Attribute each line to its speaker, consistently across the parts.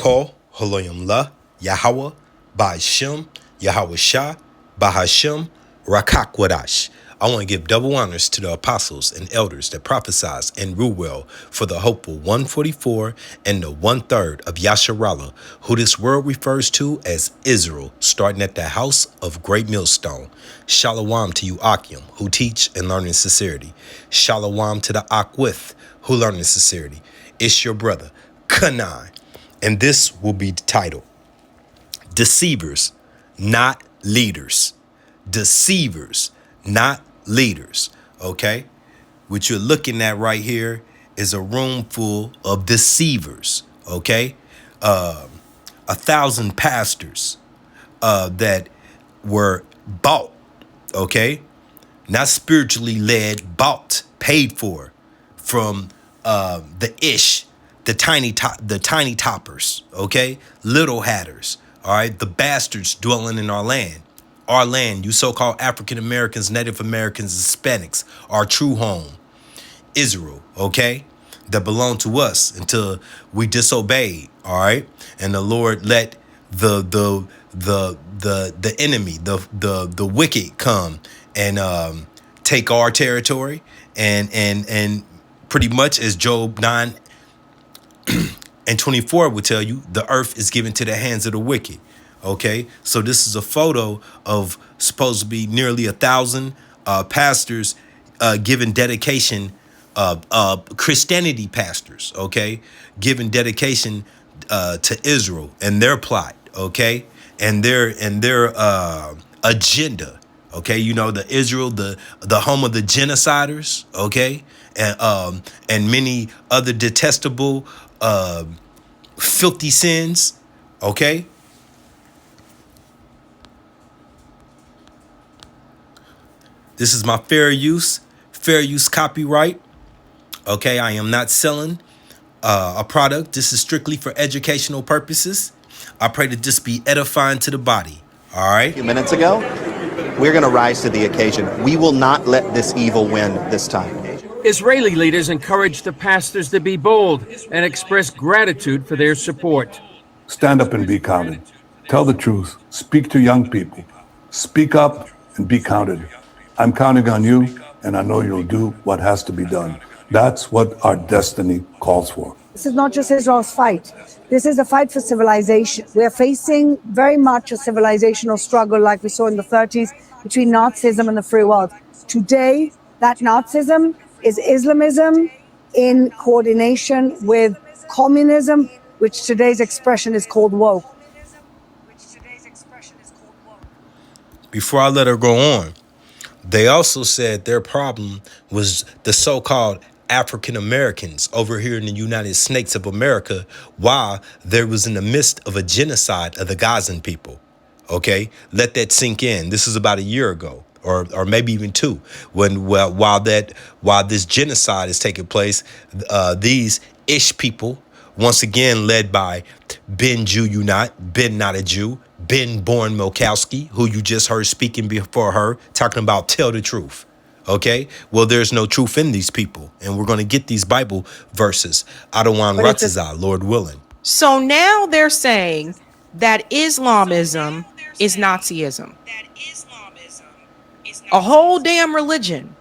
Speaker 1: Kol Haloyim La Yahweh Ba'Shem Yahweh Shah Bahashem Rakakwadash. I want to give double honors to the apostles and elders that prophesied and rule well for the hopeful 144 and the 1/3 of Yasharallah, who this word refers to as Israel, starting at the house of great millstone. Shalom to you, Akim, who teach and learn in sincerity. Shalom to the Akwith, who learn in sincerity. It's your brother, Kanai, and this will be titled Deceivers, Not Leaders. Deceivers, not leaders. Okay, what you're looking at right here is a room full of deceivers. Okay, 1,000 pastors that were bought. Okay, not spiritually led, bought, paid for from the tiny toppers. Okay, little hatters. All right, the bastards dwelling in our land. Our land, you so-called African Americans, Native Americans, Hispanics, our true home, Israel, okay, that belong to us until we disobeyed, all right, and the Lord let the enemy, the wicked come and take our territory, and pretty much as Job 9 and 24 would tell you, the earth is given to the hands of the wicked. Okay, so this is a photo of supposed to be nearly 1,000 pastors giving dedication, Christianity pastors, okay, giving dedication to Israel and their plot, okay, and their agenda, okay. You know, the Israel, the home of the genociders, okay, and many other detestable, filthy sins, okay. This is my fair use copyright. Okay, I am not selling a product. This is strictly for educational purposes. I pray that this be edifying to the body. All right.
Speaker 2: A few minutes ago, we're going to rise to the occasion. We will not let this evil win this time.
Speaker 3: Israeli leaders encourage the pastors to be bold and express gratitude for their support.
Speaker 4: Stand up and be counted. Tell the truth. Speak to young people. Speak up and be counted. I'm counting on you, and I know you'll do what has to be done. That's what our destiny calls for.
Speaker 5: This is not just Israel's fight. This is a fight for civilization. We're facing very much a civilizational struggle like we saw in the 30s between Nazism and the free world. Today, that Nazism is Islamism in coordination with communism, which today's expression is called woke.
Speaker 1: Before I let her go on, they also said their problem was the so-called African Americans over here in the United States of America, while there was in the midst of a genocide of the Gazan people. Okay, let that sink in. This is about a year ago, or maybe even two, while this genocide is taking place, these Ish people, once again led by Ben not a Jew, Ben Born Milkowski, who you just heard speaking before her, talking about tell the truth. Okay, well, there's no truth in these people, and we're going to get these Bible verses. Adawan Ratzazah, Lord willing.
Speaker 6: So now they're saying that Islamism is Nazism. A whole damn religion.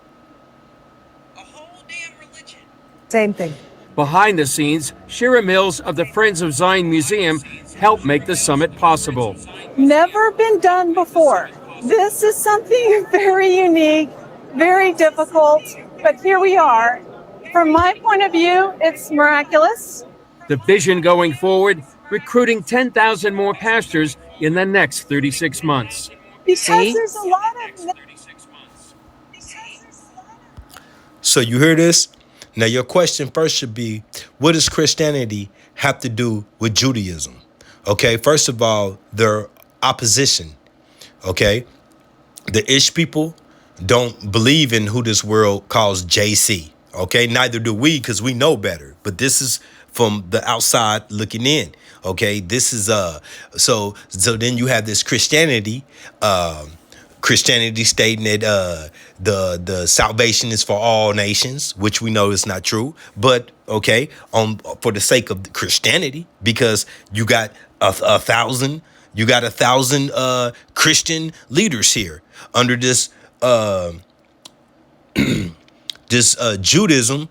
Speaker 5: Same thing.
Speaker 3: Behind the scenes, Shira Mills of the Friends of Zion Museum helped make the summit possible.
Speaker 7: Never been done before. This is something very unique, very difficult, but here we are. From my point of view, it's miraculous.
Speaker 3: The vision going forward, recruiting 10,000 more pastors in the next 36 months.
Speaker 7: Because
Speaker 6: See?
Speaker 7: there's a lot of...
Speaker 1: So you hear this? Now your question first should be, what does Christianity have to do with Judaism? Okay, first of all, their opposition. Okay, the Ish people don't believe in who this world calls JC. Okay, neither do we, because we know better. But this is from the outside looking in. Okay, this is so then you have this Christianity Christianity stating that the salvation is for all nations, which we know is not true. But okay, for the sake of Christianity, because you got a thousand, Christian leaders here under this Judaism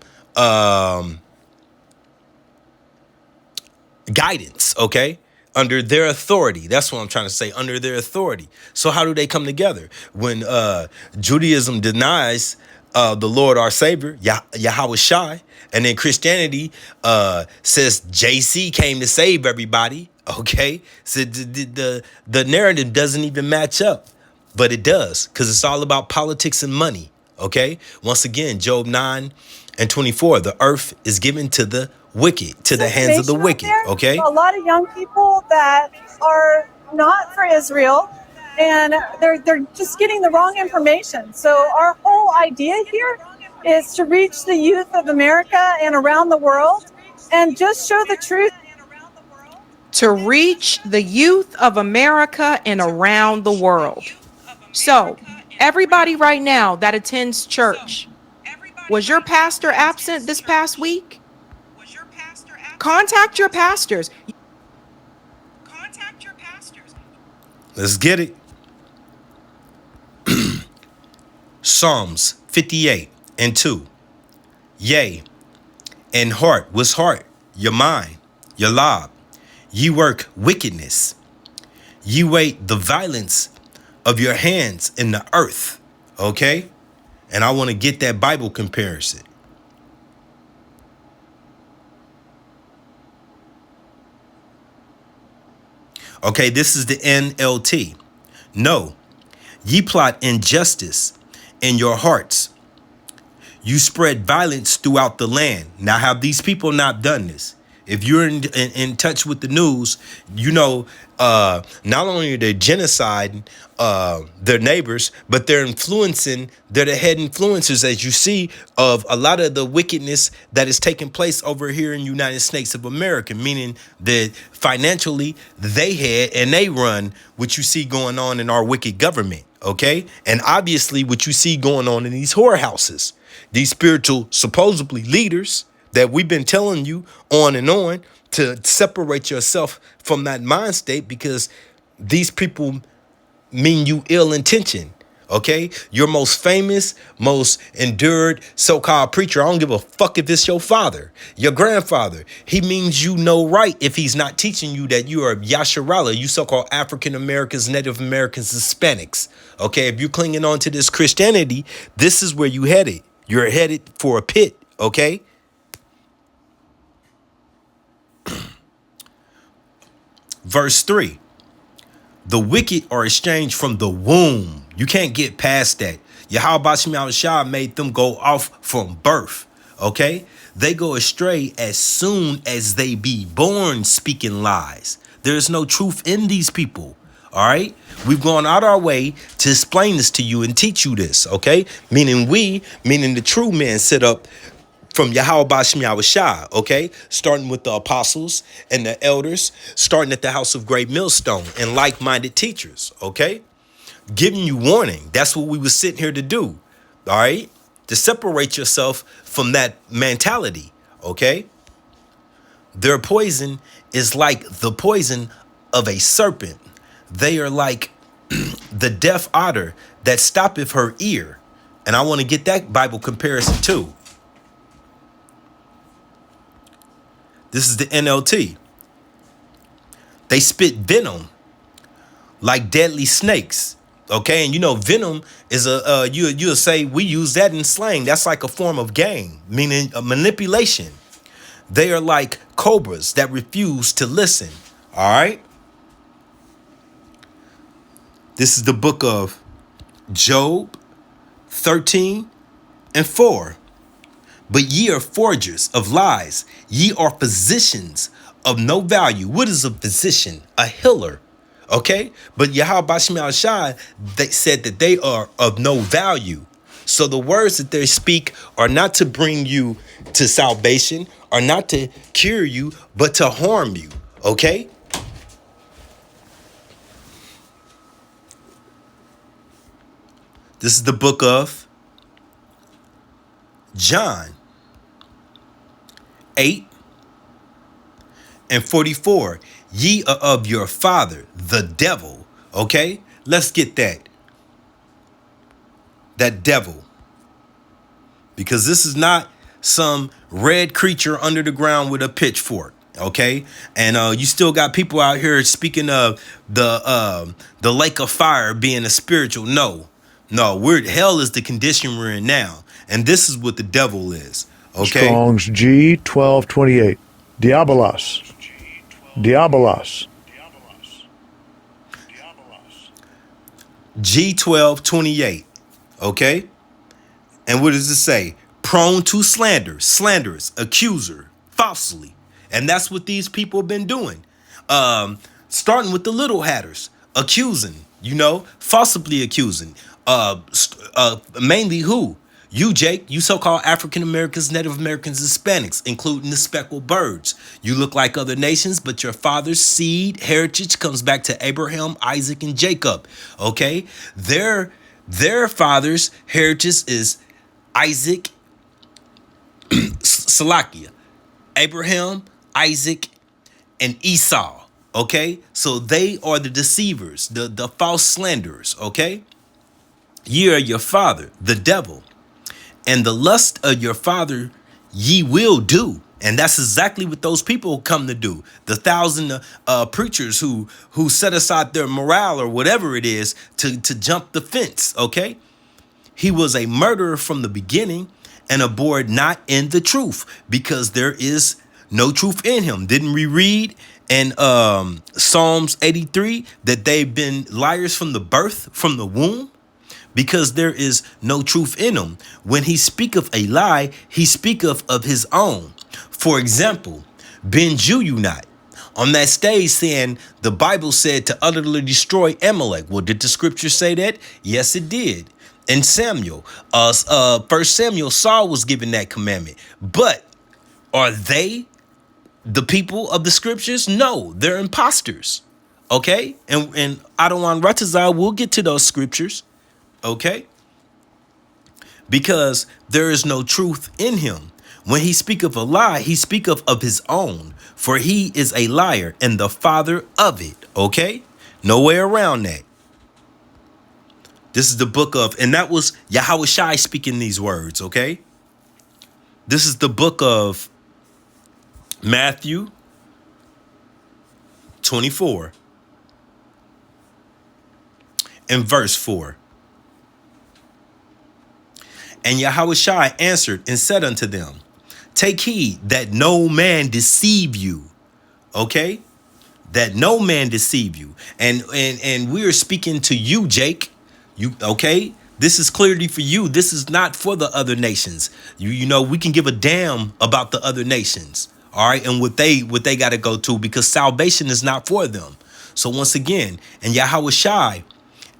Speaker 1: guidance, okay? Under their authority. That's what I'm trying to say, under their authority. So how do they come together? When Judaism denies the Lord our Savior, Yahweh Shai, and then Christianity says JC came to save everybody, okay? So the narrative doesn't even match up, but it does, because it's all about politics and money, okay? Once again, Job 9:24, the earth is given to the wicked, to the hands of the wicked, okay?
Speaker 7: A lot of young people that are not for Israel, and they're just getting the wrong information. So our whole idea here is to reach the youth of America and around the world and just show the truth.
Speaker 6: To reach the youth of America and around the world. So, everybody right now that attends church, was your pastor absent this past week? Contact your pastors.
Speaker 1: Let's get it. Psalms 58:2. Yea, and heart, what's heart? Your mind, your lob. Ye work wickedness. Ye wait the violence of your hands in the earth. Okay? And I want to get that Bible comparison. Okay, this is the NLT. No, ye plot injustice in your hearts. You spread violence throughout the land. Now, have these people not done this? If you're in touch with the news, you know, not only are they genociding their neighbors, but they're the head influencers, as you see, of a lot of the wickedness that is taking place over here in United States of America, meaning that financially they head and they run what you see going on in our wicked government, okay? And obviously what you see going on in these whorehouses, these spiritual supposedly leaders that we've been telling you on and on to separate yourself from that mind state, because these people mean you ill intention. Okay, your most famous, most endured so-called preacher, I don't give a fuck if it's your father, your grandfather, he means you no right if he's not teaching you that you are Yasharala, you so-called African Americans, Native Americans, Hispanics. Okay, if you're clinging on to this Christianity, this is where you headed. You're headed for a pit. Okay. Verse 3, the wicked are estranged from the womb. You can't get past that. Yahweh Shem Shah made them go off from birth. Okay? They go astray as soon as they be born, speaking lies. There's no truth in these people. All right? We've gone out our way to explain this to you and teach you this. Okay? Meaning the true men sit up from Yahweh Shem Shah, okay? Starting with the apostles and the elders, starting at the house of Great Millstone and like-minded teachers, okay? Giving you warning. That's what we were sitting here to do, all right? To separate yourself from that mentality, okay? Their poison is like the poison of a serpent. They are like the deaf otter that stoppeth her ear. And I want to get that Bible comparison too. This is the NLT. They spit venom like deadly snakes. Okay, and you know venom is you'll say we use that in slang. That's like a form of game, meaning a manipulation. They are like cobras that refuse to listen. All right. This is the book of Job 13:4. But ye are forgers of lies. Ye are physicians of no value. What is a physician? A healer. Okay? But Yahweh Shem Shai, they said that they are of no value. So the words that they speak are not to bring you to salvation, are not to cure you, but to harm you. Okay? This is the book of John 8:44. Ye are of your father, the devil. Okay? Let's get that. That devil. Because this is not some red creature under the ground with a pitchfork. Okay, and you still got people out here speaking of the lake of fire being a spiritual. No, hell is the condition we're in now, and this is what the devil is. Okay,
Speaker 8: Strong's G1228. Diabolos. Diabolos.
Speaker 1: G1228. Okay, and what does it say? Prone to slander, slanderous, accuser, falsely. And that's what these people have been doing. Starting with the little hatters, accusing, falsely accusing. Mainly who? You, Jake, you so-called African Americans, Native Americans, Hispanics, including the speckled birds. You look like other nations, but your father's seed heritage comes back to Abraham, Isaac, and Jacob. Okay? Their father's heritage is Isaac, Salakia, Abraham, Isaac, and Esau. Okay? So they are the deceivers, the false slanderers. Okay? Ye are your father, the devil, and the lust of your father ye will do. And that's exactly what those people come to do. The 1,000 preachers who set aside their morale or whatever it is to jump the fence. Okay? He was a murderer from the beginning and abhorred not in the truth, because there is no truth in him. Didn't we read in Psalms 83 that they've been liars from the birth, from the womb? Because there is no truth in him. When he speaketh a lie, he speaketh of his own. For example, Ben Jew not on that stage saying the Bible said to utterly destroy Amalek. Well, did the scripture say that? Yes, it did. In Samuel, 1 Samuel, Saul was given that commandment. But are they the people of the scriptures? No, they're imposters. Okay? And Adawan Ratazal will get to those scriptures. Okay? Because there is no truth in him. When he speaketh a lie, he speaketh of his own, for he is a liar and the father of it. Okay? No way around that. This is the book of, and that was Yahweh Shai speaking these words. Okay? This is the book of Matthew 24 and verse 4. And Yahweh Shai answered and said unto them, take heed that no man deceive you. Okay? That no man deceive you. And we are speaking to you, Jake. You okay? This is clearly for you. This is not for the other nations. You know, we can give a damn about the other nations. All right, and what they got to go to, because salvation is not for them. So once again, and Yahweh Shai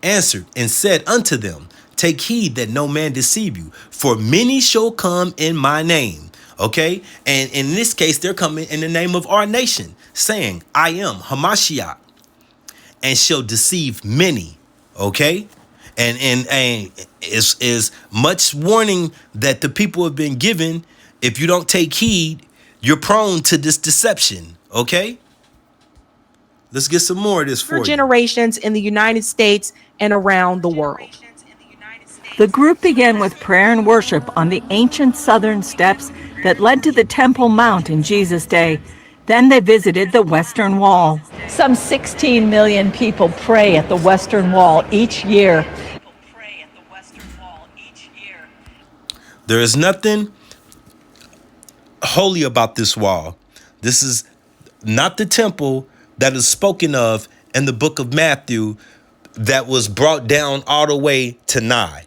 Speaker 1: answered and said unto them, take heed that no man deceive you, for many shall come in my name. Okay, and in this case, they're coming in the name of our nation, saying, I am Hamashiach, and shall deceive many. Okay, and is much warning that the people have been given. If you don't take heed, you're prone to this deception. Okay, let's get some more of this for you.
Speaker 6: Generations in the United States and around the world.
Speaker 9: The group began with prayer and worship on the ancient southern steps that led to the Temple Mount in Jesus' day. Then they visited the Western Wall.
Speaker 10: Some 16 million people pray at the Western Wall each year.
Speaker 1: There is nothing holy about this wall. This is not the temple that is spoken of in the book of Matthew that was brought down all the way to Nai,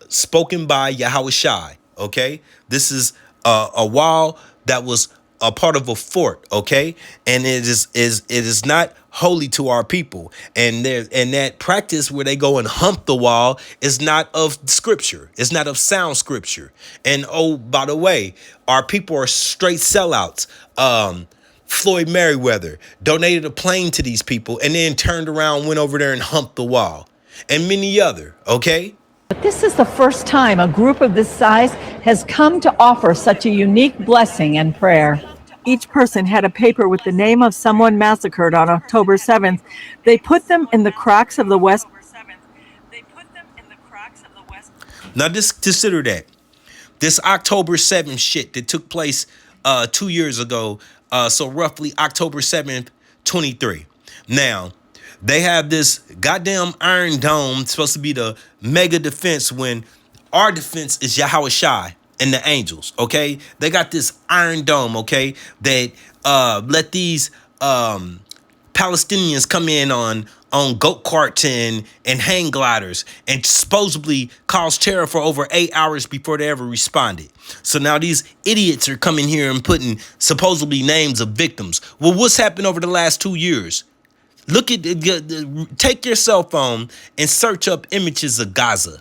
Speaker 1: spoken by Yahweh Shai. Okay, this is a wall that was a part of a fort. Okay, and it is not holy to our people. And that practice where they go and hump the wall is not of scripture. It's not of sound scripture. And oh, by the way, our people are straight sellouts. Floyd Merriweather donated a plane to these people and then turned around, went over there and humped the wall, and many other. Okay.
Speaker 10: But this is the first time a group of this size has come to offer such a unique blessing and prayer.
Speaker 9: Each person had a paper with the name of someone massacred on October 7th. They put them in the cracks of the West.
Speaker 1: Now, just consider that. This October 7th shit that took place 2 years ago, so roughly October 7th, 23. Now, they have this goddamn Iron Dome, supposed to be the mega defense, when our defense is Yahweh Shai and the angels, okay? They got this Iron Dome, okay, that let these Palestinians come in on goat carts and hang gliders and supposedly cause terror for over 8 hours before they ever responded. So now these idiots are coming here and putting supposedly names of victims. Well, what's happened over the last 2 years? Look at take your cell phone and search up images of Gaza.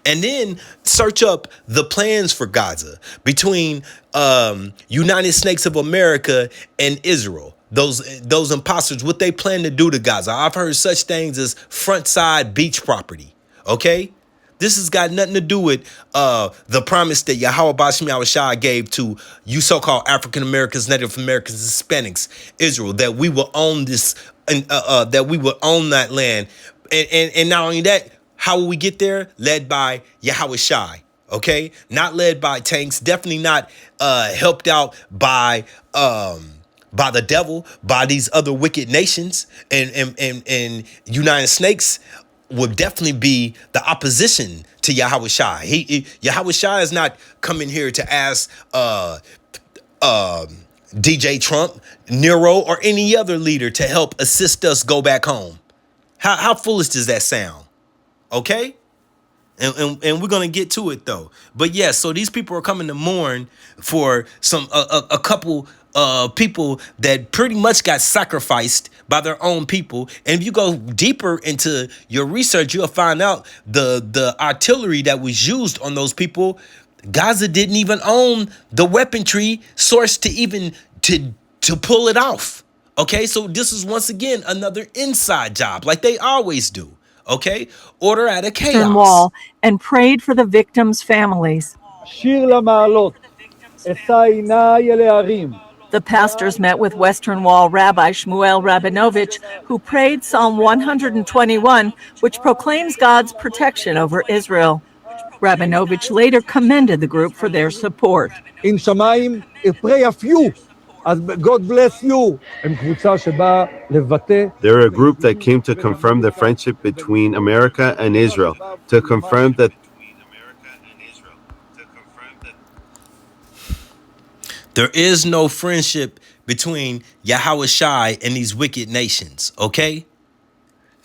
Speaker 1: And then search up the plans for Gaza between United States of America and Israel. Those imposters, what they plan to do to Gaza. I've heard such things as front side beach property. Okay? This has got nothing to do with the promise that Yahweh Bashim Yahushua gave to you so-called African Americans, Native Americans, Hispanics, Israel, that we will own this and that we will own that land. And not only that, how will we get there? Led by Yahweh Shai, okay? Not led by tanks, definitely not helped out by the devil, by these other wicked nations. And United States would definitely be the opposition to Yahweh Shai. Yahweh Shai is not coming here to ask DJ Trump, Nero, or any other leader to help assist us go back home. How foolish does that sound? Okay? And we're gonna get to it though. But yeah, so these people are coming to mourn for some a couple people that pretty much got sacrificed by their own people. And if you go deeper into your research, you'll find out the artillery that was used on those people. Gaza didn't even own the weaponry source to even to pull it off. Okay, so this is once again another inside job, like they always do. Okay, order out of chaos.
Speaker 9: Wall and prayed for the victims' families. The pastors met with Western Wall Rabbi Shmuel Rabinovich, who prayed Psalm 121, which proclaims God's protection over Israel. Rabinovich later commended the group for their support.
Speaker 11: In Shamayim, pray a few. God bless you.
Speaker 12: They're a group that came to confirm the friendship between America and Israel, to confirm that
Speaker 1: there is no friendship between Yahweh Shai and these wicked nations, okay?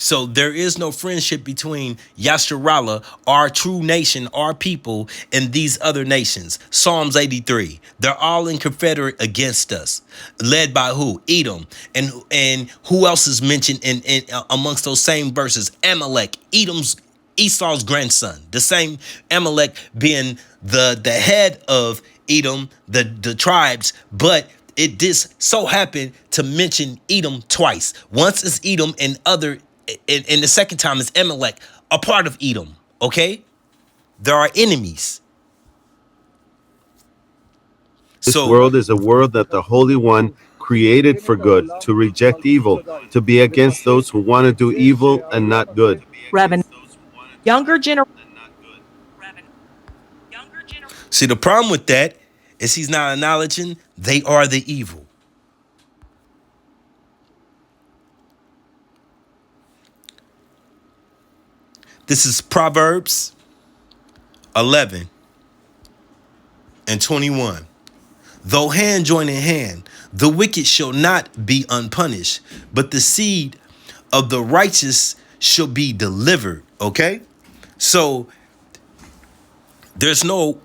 Speaker 1: So there is no friendship between Yasharallah, our true nation, our people, and these other nations. Psalms 83. They're all in confederate against us. Led by who? Edom. And who else is mentioned in amongst those same verses? Amalek, Esau's grandson. The same Amalek being the head of Edom, the tribes, but it just so happened to mention Edom twice. Once is Edom and the second time is Amalek, a part of Edom, okay? There are enemies.
Speaker 12: this world is a world that the Holy One created for good, to reject evil, to be against those who want to do evil and not good.
Speaker 6: Younger generation.
Speaker 1: See, the problem with that is he's not acknowledging they are the evil. This is Proverbs 11 and 21. Though hand join in hand, the wicked shall not be unpunished, but the seed of the righteous shall be delivered. Okay? So there's no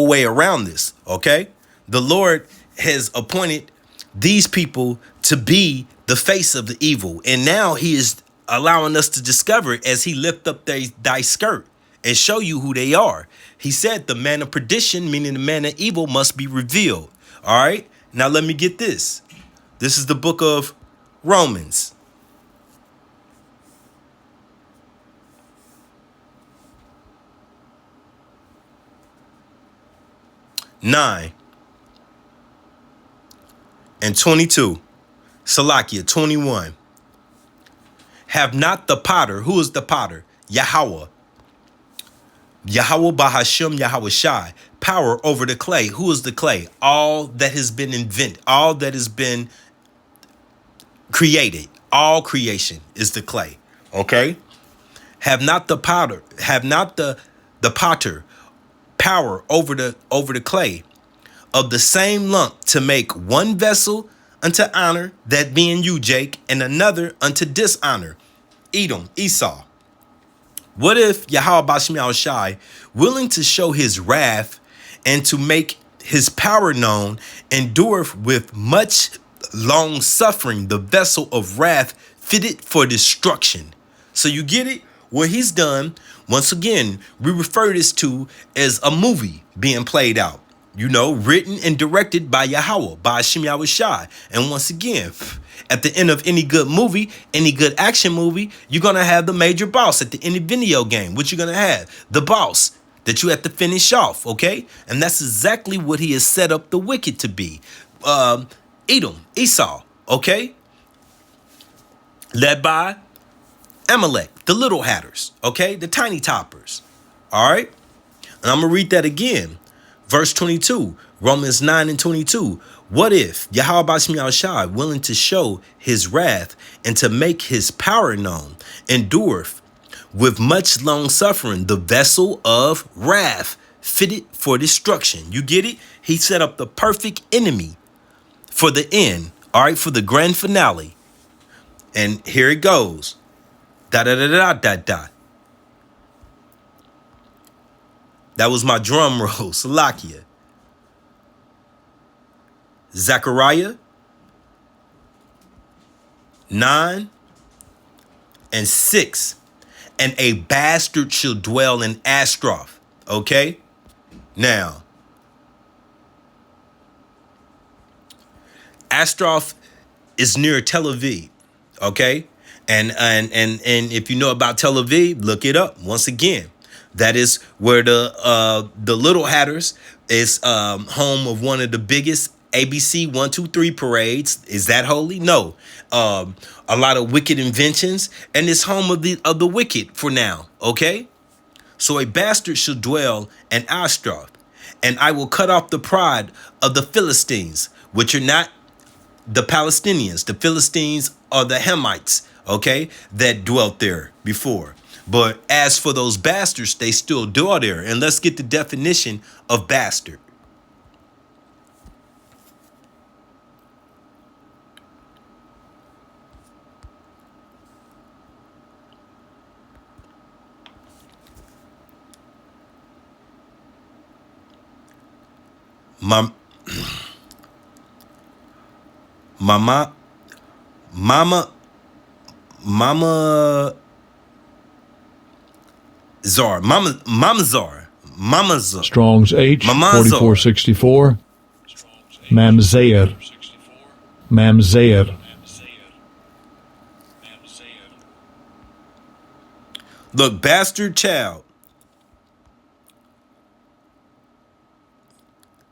Speaker 1: way around this. Okay? The Lord has appointed these people to be the face of the evil. And now he is allowing us to discover it as he lift up thy skirt and show you who they are. He said the man of perdition, meaning the man of evil, must be revealed. All right. Now let me get this. This is the book of Romans. 9 and 22. Salakia 21. Have not the potter, who is the potter? Yahweh. Yahweh Bahashim Yahweh Shai, power over the clay. Who is the clay? All that has been invented, all that has been created, all creation is the clay. Okay? Have not the potter, have not the potter power over the clay of the same lump to make one vessel unto honor, that being you, Jake, and another unto dishonor, Edom, Esau. What if Yahweh Bashmi Shai, willing to show his wrath and to make his power known, endureth with much long suffering the vessel of wrath fitted for destruction? So you get it? What he's done, once again, we refer this to as a movie being played out. You know, written and directed by Yahweh, by Hashem Yahweh Shai. And once again, at the end of any good movie, any good action movie, you're going to have the major boss. At the end of video game, what you're going to have? The boss that you have to finish off, okay? And that's exactly what he has set up the wicked to be. Edom, Esau, okay? Led by Amalek, the little hatters, okay? The tiny toppers, all right? And I'm going to read that again. Verse 22, Romans 9 and 22. What if Yahweh Bashmi Shai, willing to show his wrath and to make his power known, endureth with much long suffering the vessel of wrath fitted for destruction? You get it? He set up the perfect enemy for the end, all right, for the grand finale. And here it goes. Da da da da da da. That was my drum roll, Salakia. Zechariah 9 and 6. And a bastard shall dwell in Ashtaroth. Okay? Now, Ashtaroth is near Tel Aviv. Okay? And if you know about Tel Aviv, look it up. Once again, that is where the Little Hatters is home of one of the biggest ABC 123 parades. Is that holy? No. A lot of wicked inventions, and it's home of the wicked for now. Okay. So a bastard shall dwell in Ashtaroth, and I will cut off the pride of the Philistines, which are not the Palestinians. The Philistines are the Hamites, okay, that dwelt there before. But as for those bastards, they still dwell there. And let's get the definition of bastard. Mama Zar.
Speaker 8: Strong's H, 4464. Mamzer.
Speaker 1: Look, bastard child.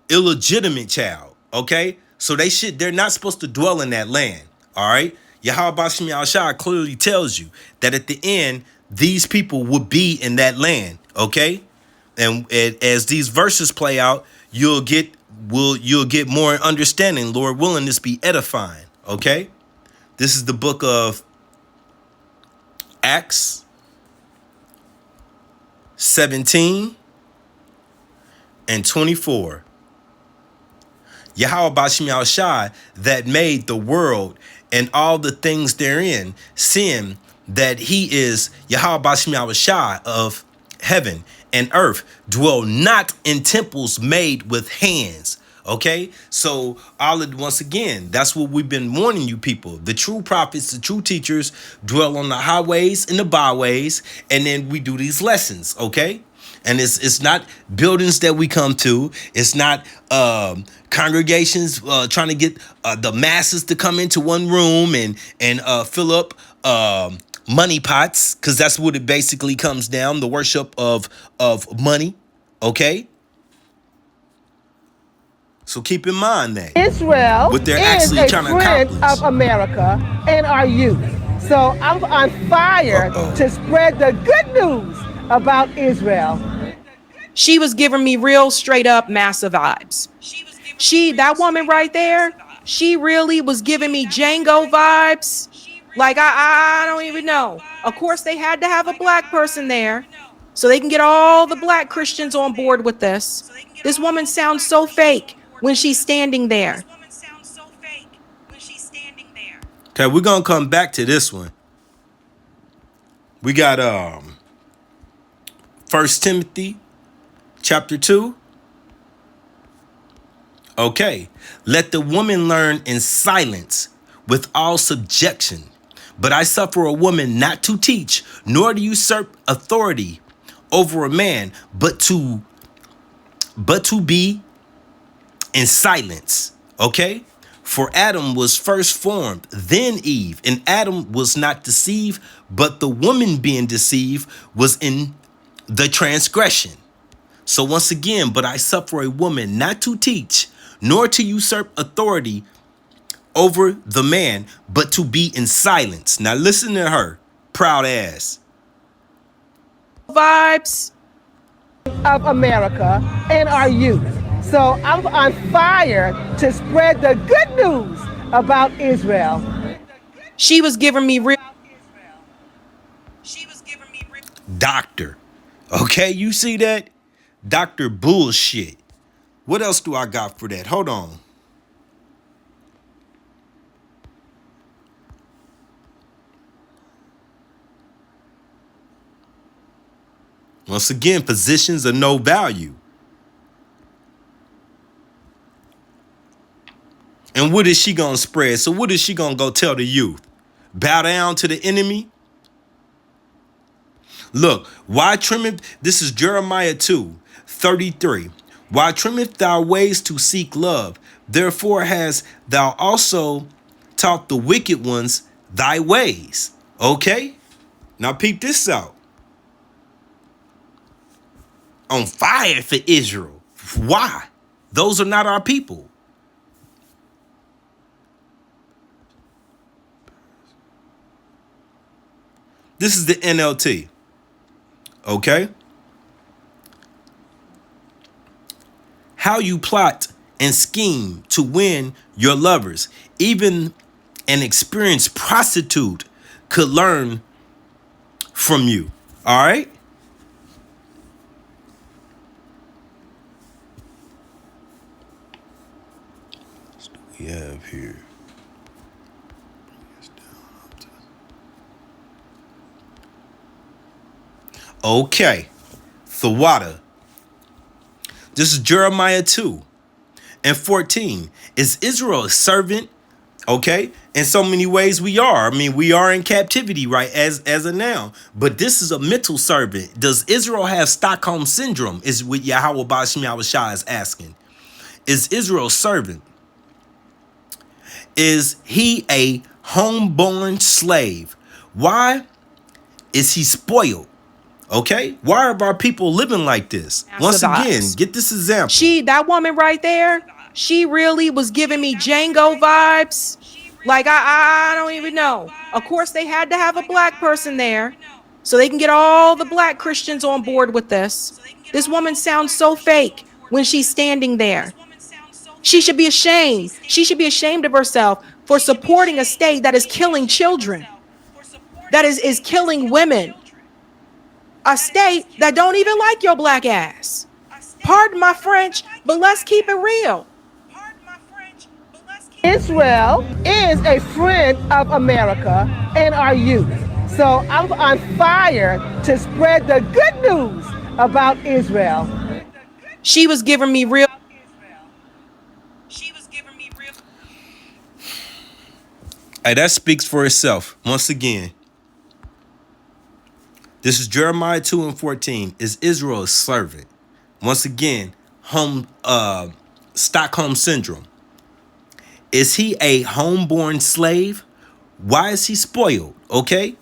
Speaker 1: Illegitimate child. Okay? So they're not supposed to dwell in that land. All right? Yahweh Bashmi Al-Shah clearly tells you that at the end, these people will be in that land. Okay? And as these verses play out, you'll get more understanding. Lord willing, this be edifying. Okay? This is the book of Acts 17 and 24. Yahweh Bashmi Al-Shai that made the world and all the things therein, seeing that he is Yahweh Bashmi Al-Shai of heaven and earth, dwell not in temples made with hands. Okay, so once again, that's what we've been warning you people. The true prophets, the true teachers dwell on the highways and the byways, and then we do these lessons. Okay. And it's not buildings that we come to. It's not congregations trying to get the masses to come into one room and fill up money pots, because that's what it basically comes down. The worship of money. Okay. So keep in mind that
Speaker 11: Israel
Speaker 1: what they're
Speaker 11: is
Speaker 1: actually
Speaker 11: a
Speaker 1: trying to
Speaker 11: friend
Speaker 1: accomplish.
Speaker 11: of America and our youth. So I'm on fire to spread the good news about Israel.
Speaker 6: She was giving me real straight up massa vibes. That woman right there, she really was giving me Django vibes. Like I don't even know. Of course, they had to have a black person there so they can get all the black Christians on board with this. This woman sounds so fake when she's standing there.
Speaker 1: Okay, we're gonna come back to this one. We got 1 Timothy chapter 2. Okay. Let the woman learn in silence with all subjection. But I suffer a woman not to teach, nor to usurp authority over a man, but to be in silence. Okay? For Adam was first formed, then Eve, and Adam was not deceived, but the woman being deceived was in the transgression. So once again, but I suffer a woman not to teach, nor to usurp authority over the man, but to be in silence. Now listen to her, proud ass.
Speaker 6: Vibes
Speaker 11: of America and our youth. So I'm on fire to spread the good news about Israel.
Speaker 6: She was giving me real.
Speaker 1: Doctor. Okay, you see that? Doctor bullshit. What else do I got for that? Hold on. Once again, positions of no value. And what is she gonna spread? So what is she gonna go tell the youth? Bow down to the enemy? Look, why trimmeth, this is Jeremiah 2:33. Why trimmeth thou ways to seek love? Therefore hast thou also taught the wicked ones thy ways. Okay? Now peep this out. On fire for Israel. Why? Those are not our people. This is the NLT. Okay? How you plot and scheme to win your lovers. Even an experienced prostitute could learn from you. All right? What do we have here? Okay. Thawada. This is Jeremiah 2:14. Is Israel a servant? Okay. In so many ways we are. I mean, we are in captivity, right? As of now. But this is a mental servant. Does Israel have Stockholm syndrome? Is what Yahweh Bashim Yahushua is asking. Is Israel a servant? Is he a homeborn slave? Why is he spoiled? Okay? Why are our people living like this? Once again, get this example.
Speaker 6: That woman right there, she really was giving me Django vibes. Like I don't even know. Of course, they had to have a black person there so they can get all the black Christians on board with this. This woman sounds so fake when she's standing there. She should be ashamed. She should be ashamed of herself for supporting a state that is killing children, that is killing women. A state that don't even like your black ass. Pardon my French, but let's keep it real.
Speaker 11: Israel is a friend of America and our youth. So I'm on fire to spread the good news about Israel.
Speaker 6: She was giving me real.
Speaker 1: Hey, that speaks for itself. Once again, this is Jeremiah 2:14. Is Israel a servant? Once again, Stockholm syndrome. Is he a homeborn slave? Why is he spoiled? Okay.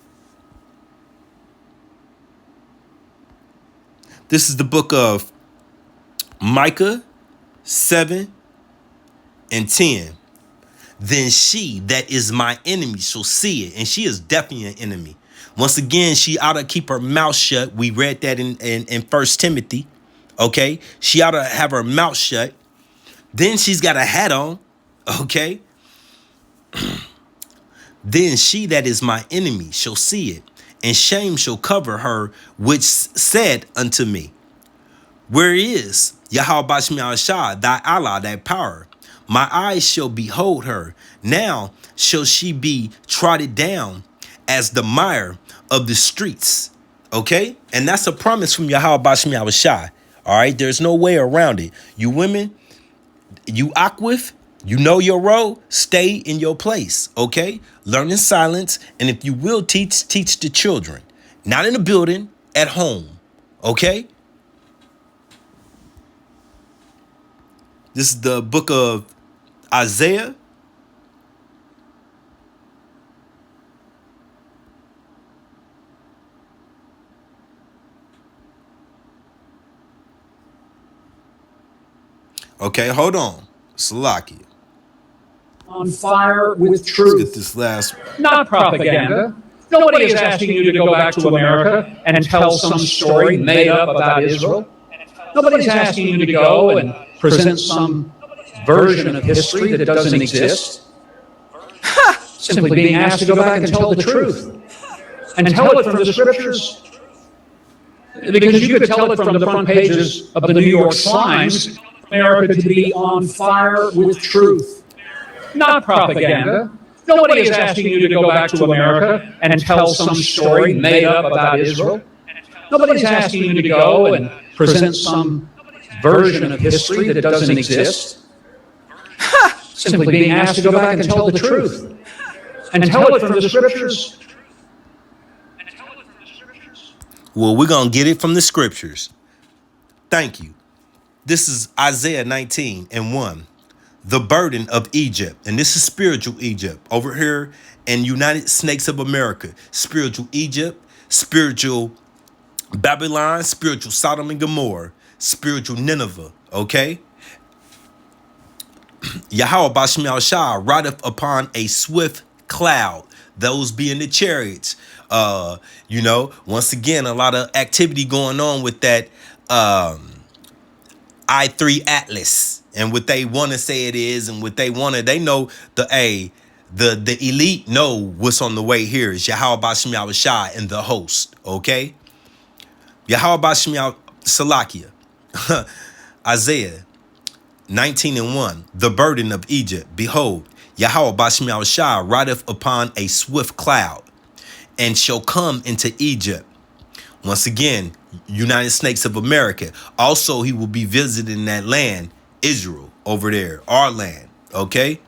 Speaker 1: This is the book of Micah 7 and 10. Then she that is my enemy shall see it. And she is definitely an enemy. Once again, she ought to keep her mouth shut. We read that in 1 Timothy. Okay? She ought to have her mouth shut. Then she's got a hat on. Okay? Then she that is my enemy shall see it, and shame shall cover her which said unto me, where is Yahweh Bashmi Shah, thy Allah, thy power? My eyes shall behold her. Now shall she be trodden down as the mire of the streets. Okay? And that's a promise from Yahweh Bashmi Shah. All right? There's no way around it. You women, you Aquif, you know your role, stay in your place, okay? Learn in silence, and if you will teach the children. Not in the building, at home, okay? This is the book of Isaiah. Okay, hold on. Salakia.
Speaker 13: On fire with truth.
Speaker 1: Let's get this last.
Speaker 13: Not propaganda. Nobody is asking you to go back to America and tell some story made up about Israel. Nobody's asking you to go and present some version of history that doesn't exist. Simply being asked to go back and tell the truth. And tell it from the scriptures. Because you could tell it from the front pages of the New York Times, America to be on fire with truth. Not propaganda. Nobody is asking you to go back to America and tell some story made up about Israel. Nobody's asking you to go and present some version of history that doesn't exist. Simply being asked to go back and tell the truth. And tell it from the scriptures.
Speaker 1: Well, we're going to get it from the scriptures. Thank you. This is Isaiah 19:1. The burden of Egypt. And this is spiritual Egypt. Over here in United Snakes of America. Spiritual Egypt. Spiritual Babylon. Spiritual Sodom and Gomorrah. Spiritual Nineveh. Okay? Yahweh Bashmi Shah rideth upon a swift cloud. Those being the chariots. Once again, a lot of activity going on with that I3 Atlas. And what they want to say it is, and what they know the elite know what's on the way here is Yahweh Bashmi Shah and the host, okay? Yahweh Bashmi Salakia, Isaiah 19:1, the burden of Egypt. Behold, Yahweh Bashmi Shah rideth upon a swift cloud, and shall come into Egypt. Once again, United Snakes of America. Also, he will be visiting that land, Israel, over there, our land, okay?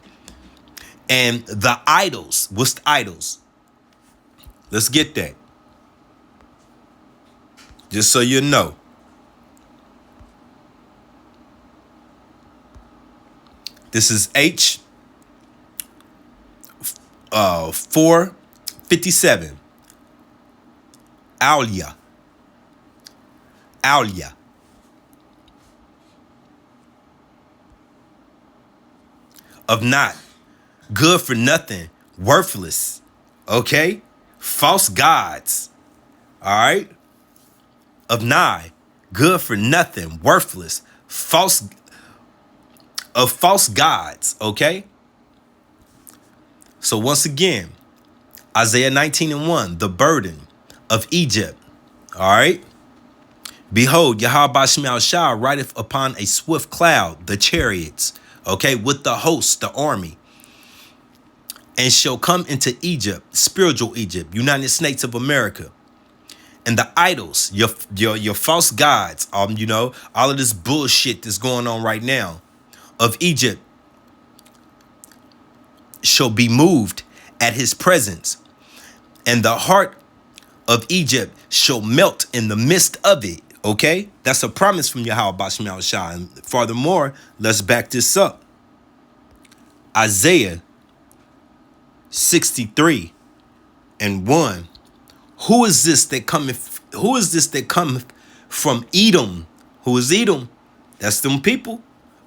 Speaker 1: And the idols, what's the idols? Let's get that. Just so you know. This is H 457. Aulia. Of not, good for nothing, worthless, okay? False gods, all right? Of nigh, good for nothing, worthless, false gods, okay? So once again, Isaiah 19:1, the burden of Egypt, all right? Behold, Yahweh Bashmi Shah rideth upon a swift cloud, the chariots, okay, with the host, the army, and shall come into Egypt, spiritual Egypt, United States of America. And the idols, your false gods, all of this bullshit that's going on right now of Egypt shall be moved at his presence, and the heart of Egypt shall melt in the midst of it. Okay, that's a promise from Yahweh Bashmi Shah. And furthermore, let's back this up. Isaiah 63:1. Who is this that cometh? Who is this that cometh from Edom? Who is Edom? That's them people.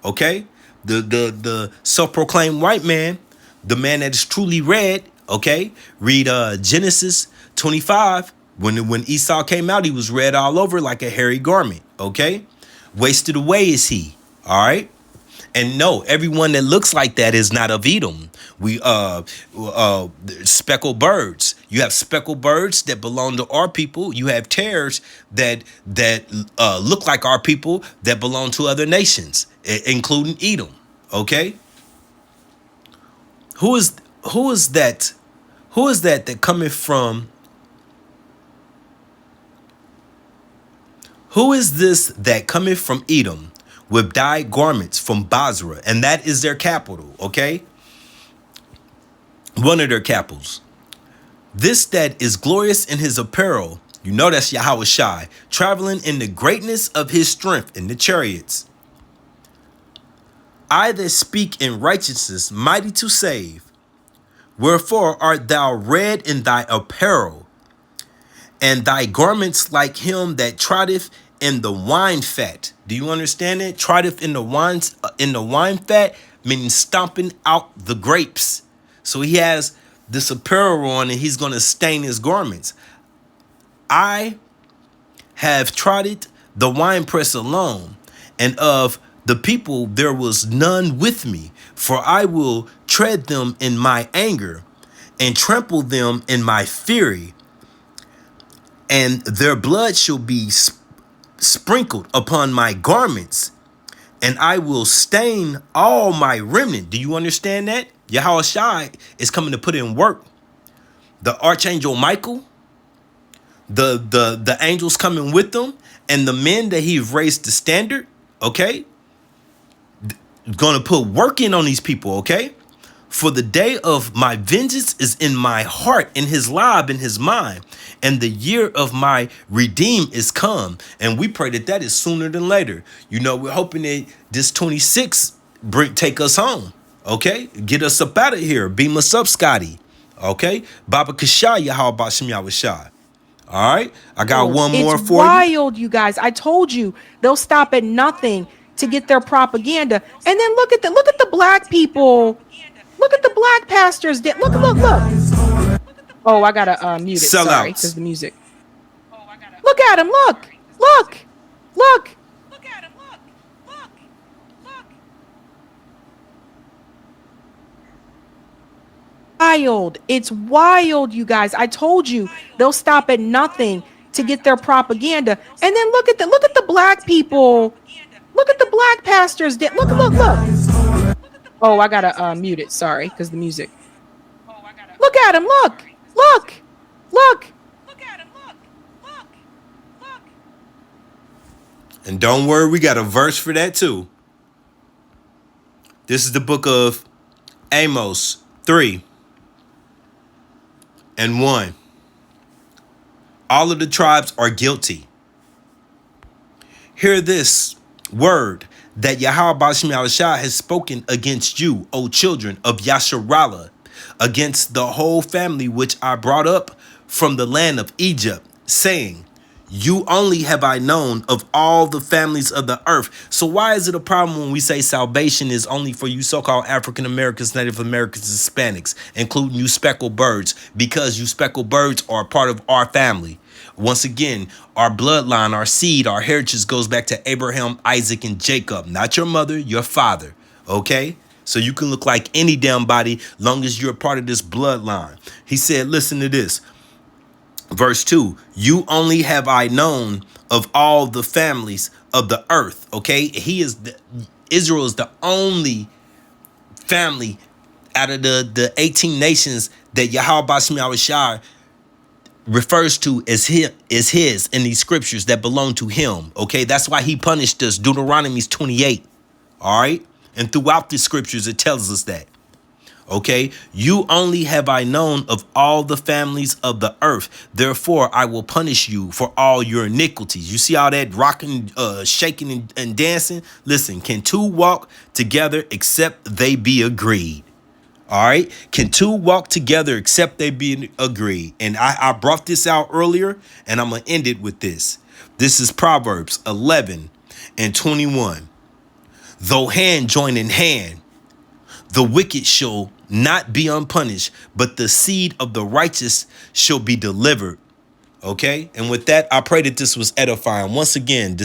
Speaker 1: Okay, the self-proclaimed white man, the man that is truly red, okay? Read Genesis 25. When Esau came out, he was red all over like a hairy garment, okay? Wasted away is he, all right? And no, everyone that looks like that is not of Edom. We speckled birds. You have speckled birds that belong to our people. You have tares that look like our people that belong to other nations, including Edom. Okay, who is that? Who is that coming from? Who is this that cometh from Edom with dyed garments from Basra? And that is their capital, okay? One of their capitals. This that is glorious in his apparel, you know that's Yahweh Shai, traveling in the greatness of his strength in the chariots. I that speak in righteousness, mighty to save. Wherefore art thou red in thy apparel, and thy garments like him that trotteth in the wine fat. Do you understand it? Trotteth in the wine fat, meaning stomping out the grapes. So he has this apparel on and he's going to stain his garments. I have trotted the winepress alone, and of the people there was none with me, for I will tread them in my anger and trample them in my fury, and their blood shall be sprinkled upon my garments, and I will stain all my remnant. Do you understand that? Yahweh Shai is coming to put in work. The archangel Michael, the angels coming with them, and the men that he's raised the standard, okay, gonna put work in on these people, okay? For the day of my vengeance is in my heart, in his lab, in his mind, and the year of my redeem is come. And we pray that is sooner than later. You know, we're hoping that this 26 take us home, okay? Get us up out of here. Beam us up, Scotty, okay? Baba Kasha, Yahweh Bashem Yahweh Shai. All right, I got one more for you.
Speaker 6: It's wild, you guys. I told you they'll stop at nothing to get their propaganda. And then look at the black people. Look at the black pastors. Look. Oh, I gotta mute it. Sorry, because the music. Look at him. Look. Wild. It's wild, you guys. I told you they'll stop at nothing to get their propaganda. And then look at the black people. Look at the black pastors. Look. Oh, I gotta mute it. Sorry, because the music. Look at him. Look.
Speaker 1: And don't worry, we got a verse for that too. This is the book of Amos 3:1. All of the tribes are guilty. Hear this word that Yahweh Bashem Yahushua has spoken against you, O children of Yasharallah, against the whole family which I brought up from the land of Egypt, saying, you only have I known of all the families of the earth. So why is it a problem when we say salvation is only for you so-called African Americans, Native Americans, Hispanics, including you speckled birds? Because you speckled birds are a part of our family. Once again, our bloodline, our seed, our heritage goes back to Abraham, Isaac, and Jacob. Not your mother, your father. Okay? So you can look like any damn body long as you're a part of this bloodline. He said, listen to this. Verse 2, you only have I known of all the families of the earth. Okay, Israel is the only family out of the 18 nations that Yahweh Bashem Yahushua refers to as his in these scriptures that belong to him. Okay, that's why he punished us. Deuteronomy 28. All right, and throughout the scriptures it tells us that. Okay, you only have I known of all the families of the earth. Therefore, I will punish you for all your iniquities. You see all that rocking, shaking, and dancing? Listen, can two walk together except they be agreed? All right, can two walk together except they be agreed? And I brought this out earlier, and I'm going to end it with this. This is Proverbs 11:21. Though hand join in hand, the wicked shall not be unpunished, but the seed of the righteous shall be delivered. Okay? And with that, I pray that this was edifying. Once again,